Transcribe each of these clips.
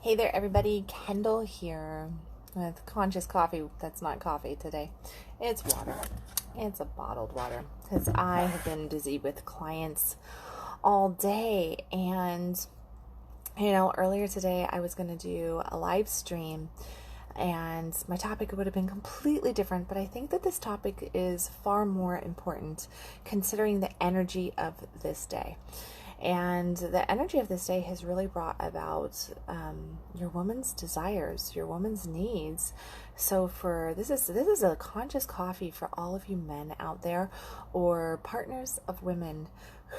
Hey there, everybody. Kendall here with Conscious Coffee. That's not coffee today. It's water. It's a bottled water because I have been busy with clients all day. And, earlier today I was going to do a live stream and my topic would have been completely different, but I think that this topic is far more important considering the energy of this day. And the energy of this day has really brought about your woman's desires, your woman's needs. So this is a conscious coffee for all of you men out there, or partners of women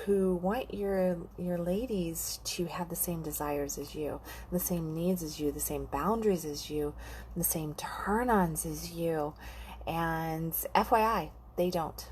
who want your ladies to have the same desires as you, the same needs as you, the same boundaries as you, the same turn-ons as you. And FYI, they don't.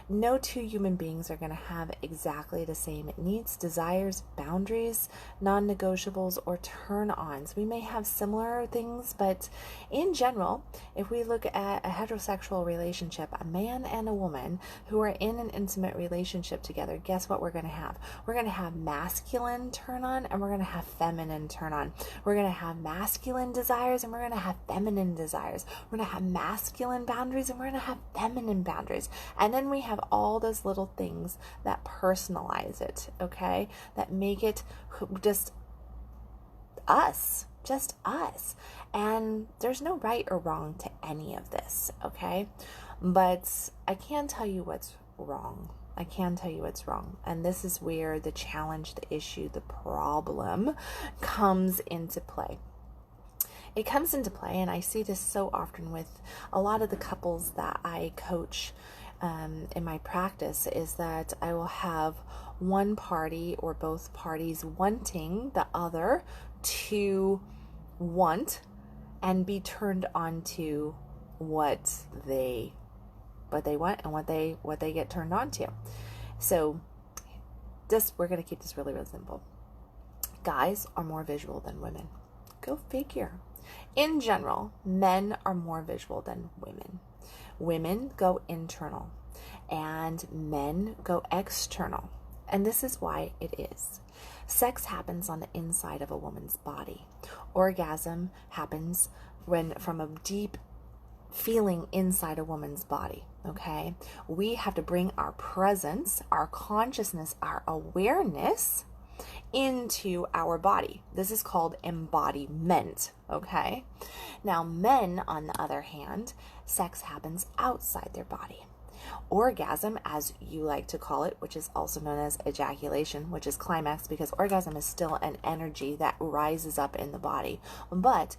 No two human beings are going to have exactly the same needs, desires, boundaries, non-negotiables, or turn-ons. We may have similar things, but in general, if we look at a heterosexual relationship, a man and a woman who are in an intimate relationship together, guess what we're going to have? We're going to have masculine turn-on and we're going to have feminine turn-on. We're going to have masculine desires and we're going to have feminine desires. We're going to have masculine boundaries and we're going to have feminine boundaries. And then we have all those little things that personalize it, okay? That make it just us. And there's no right or wrong to any of this, okay? But I can tell you what's wrong. And this is where the challenge, the issue, the problem comes into play. It comes into play, and I see this so often with a lot of the couples that I coach in my practice, is that I will have one party or both parties wanting the other to want and be turned on to what they want and what they get turned on to. So we're going to keep this really, really simple. Guys are more visual than women. Go figure. In general, men are more visual than women. Women go internal and men go external. And this is why it is. Sex happens on the inside of a woman's body. Orgasm happens from a deep feeling inside a woman's body, okay? We have to bring our presence, our consciousness, our awareness into our body. This is called embodiment, okay? Now, men, on the other hand, sex happens outside their body. Orgasm, as you like to call it, which is also known as ejaculation, which is climax, because orgasm is still an energy that rises up in the body. But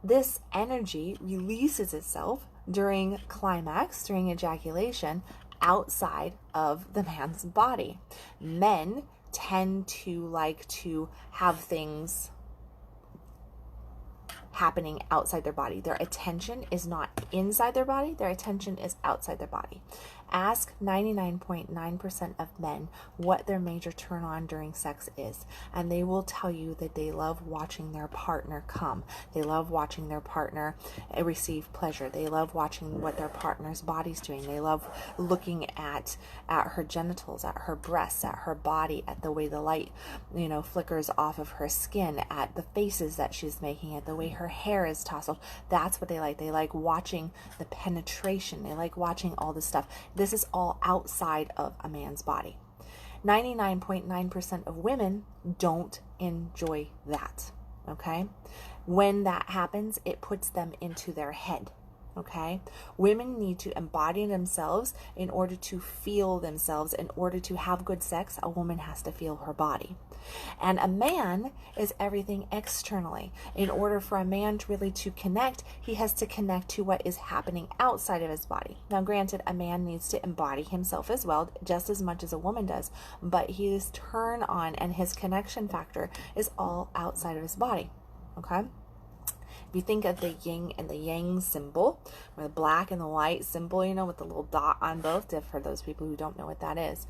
this energy releases itself during climax, during ejaculation, outside of the man's body. Men tend to like to have things happening outside their body. Their attention is not inside their body. Their attention is outside their body. Ask 99.9% of men what their major turn on during sex is, and they will tell you that they love watching their partner come. They love watching their partner receive pleasure. They love watching what their partner's body's doing. They love looking at her genitals, at her breasts, at her body, at the way the light, flickers off of her skin, at the faces that she's making, at the way her hair is tousled. That's what they like. They like watching the penetration. They like watching all this stuff. This is all outside of a man's body. 99.9% of women don't enjoy that, okay? When that happens, it puts them into their head, okay? Women need to embody themselves in order to feel themselves. In order to have good sex, a woman has to feel her body. And a man is everything externally. In order for a man to really to connect, he has to connect to what is happening outside of his body. Now, granted, a man needs to embody himself as well, just as much as a woman does, but his turn on and his connection factor is all outside of his body, okay? If you think of the yin and the yang symbol, or the black and the white symbol, with the little dot on both, for those people who don't know what that is.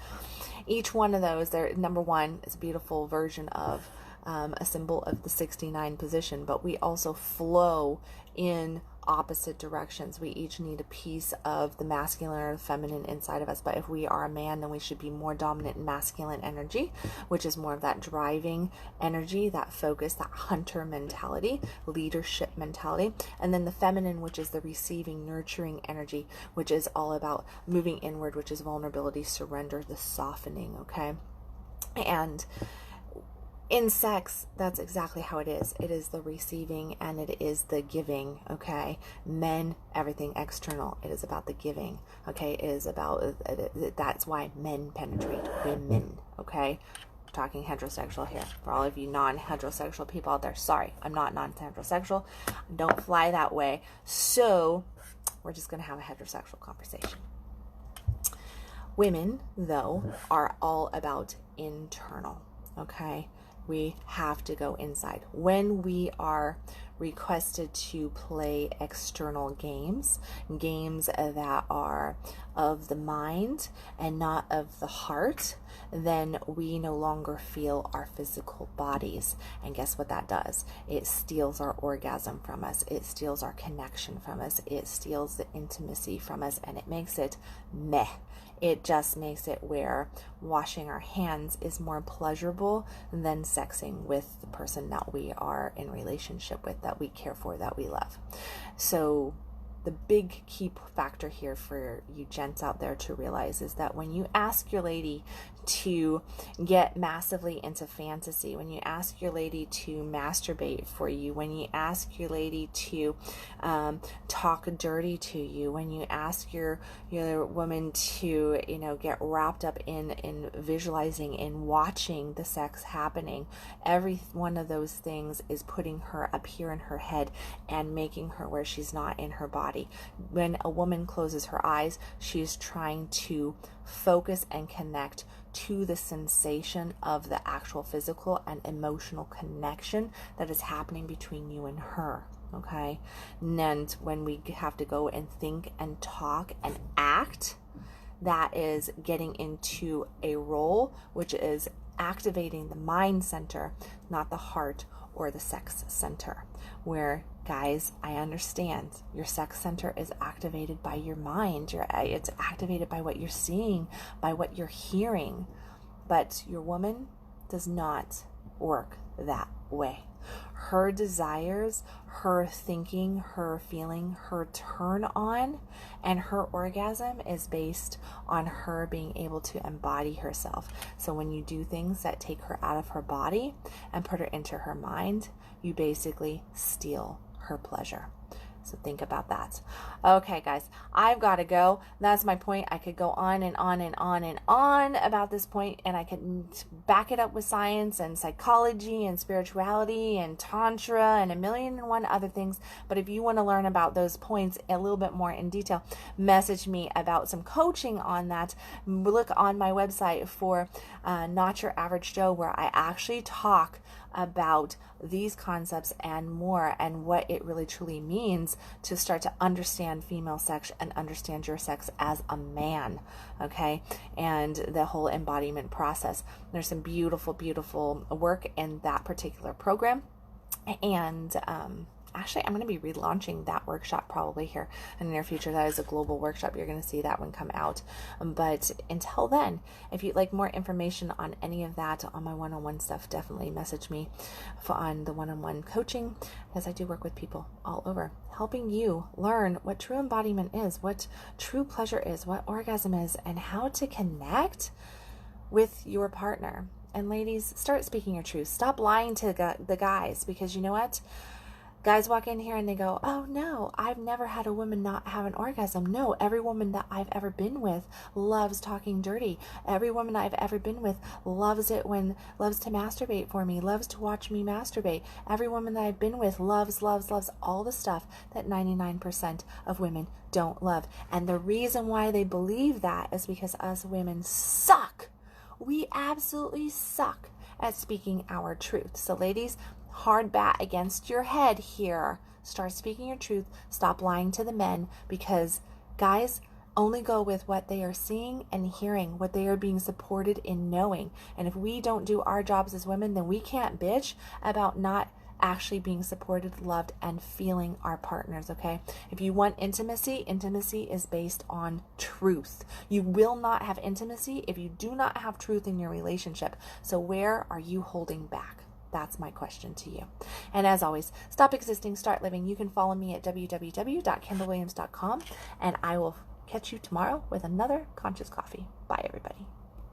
Each one of those, number one, is a beautiful version of a symbol of the 69 position, but we also flow in opposite directions. We each need a piece of the masculine or the feminine inside of us. But if we are a man, then we should be more dominant masculine energy, which is more of that driving energy, that focus, that hunter mentality, leadership mentality. And then the feminine, which is the receiving, nurturing energy, which is all about moving inward, which is vulnerability, surrender, the softening, okay? And in sex, that's exactly how it is. It is the receiving and it is the giving, okay? Men, everything external. It is about the giving, okay? It is about, that's why men penetrate women, okay? I'm talking heterosexual here. For all of you non-heterosexual people out there, sorry, I'm not non-heterosexual. Don't fly that way. So we're just going to have a heterosexual conversation. Women, though, are all about internal, okay? We have to go inside. When we are requested to play external games that are of the mind and not of the heart, then we no longer feel our physical bodies. And guess what that does? It steals our orgasm from us. It steals our connection from us. It steals the intimacy from us, and it makes it meh. It just makes it where washing our hands is more pleasurable than sexing with the person that we are in relationship with, that we care for, that we love. So the big key factor here for you gents out there to realize is that when you ask your lady to get massively into fantasy, when you ask your lady to masturbate for you, when you ask your lady to talk dirty to you, when you ask your woman to, get wrapped up in visualizing, in watching the sex happening, every one of those things is putting her up here in her head and making her where she's not in her body. When a woman closes her eyes, she's trying to focus and connect to the sensation of the actual physical and emotional connection that is happening between you and her, okay? And when we have to go and think and talk and act, that is getting into a role which is activating the mind center, not the heart or the sex center. Where, guys, I understand your sex center is activated by your mind. It's activated by what you're seeing, by what you're hearing. But your woman does not work that way. Her desires, her thinking, her feeling, her turn on, and her orgasm is based on her being able to embody herself. So when you do things that take her out of her body and put her into her mind, you basically steal her pleasure. So think about that. Okay, guys, I've got to go. That's my point. I could go on and on and on and on about this point, and I could back it up with science and psychology and spirituality and tantra and a million and one other things. But if you want to learn about those points a little bit more in detail, message me about some coaching on that. Look on my website for Not Your Average Joe, where I actually talk about these concepts and more, and what it really truly means to start to understand female sex and understand your sex as a man, okay? And the whole embodiment process. There's some beautiful, beautiful work in that particular program. And actually, I'm going to be relaunching that workshop probably here in the near future. That is a global workshop. You're going to see that one come out. But until then, if you'd like more information on any of that, on my one-on-one stuff, definitely message me on the one-on-one coaching, because I do work with people all over, helping you learn what true embodiment is, what true pleasure is, what orgasm is, and how to connect with your partner. And ladies, start speaking your truth. Stop lying to the guys, because you know what? Guys walk in here and they go, oh no, I've never had a woman not have an orgasm. No, every woman that I've ever been with loves talking dirty. Every woman I've ever been with loves to masturbate for me, loves to watch me masturbate. Every woman that I've been with loves all the stuff that 99% of women don't love. And the reason why they believe that is because us women suck. We absolutely suck at speaking our truth. So ladies, hard bat against your head here. Start speaking your truth. Stop lying to the men, because guys only go with what they are seeing and hearing, what they are being supported in knowing. And if we don't do our jobs as women, then we can't bitch about not actually being supported, loved, and feeling our partners, okay? If you want intimacy, intimacy is based on truth. You will not have intimacy if you do not have truth in your relationship. So where are you holding back? That's my question to you. And as always, stop existing, start living. You can follow me at www.kendalwilliams.com, and I will catch you tomorrow with another Conscious Coffee. Bye, everybody.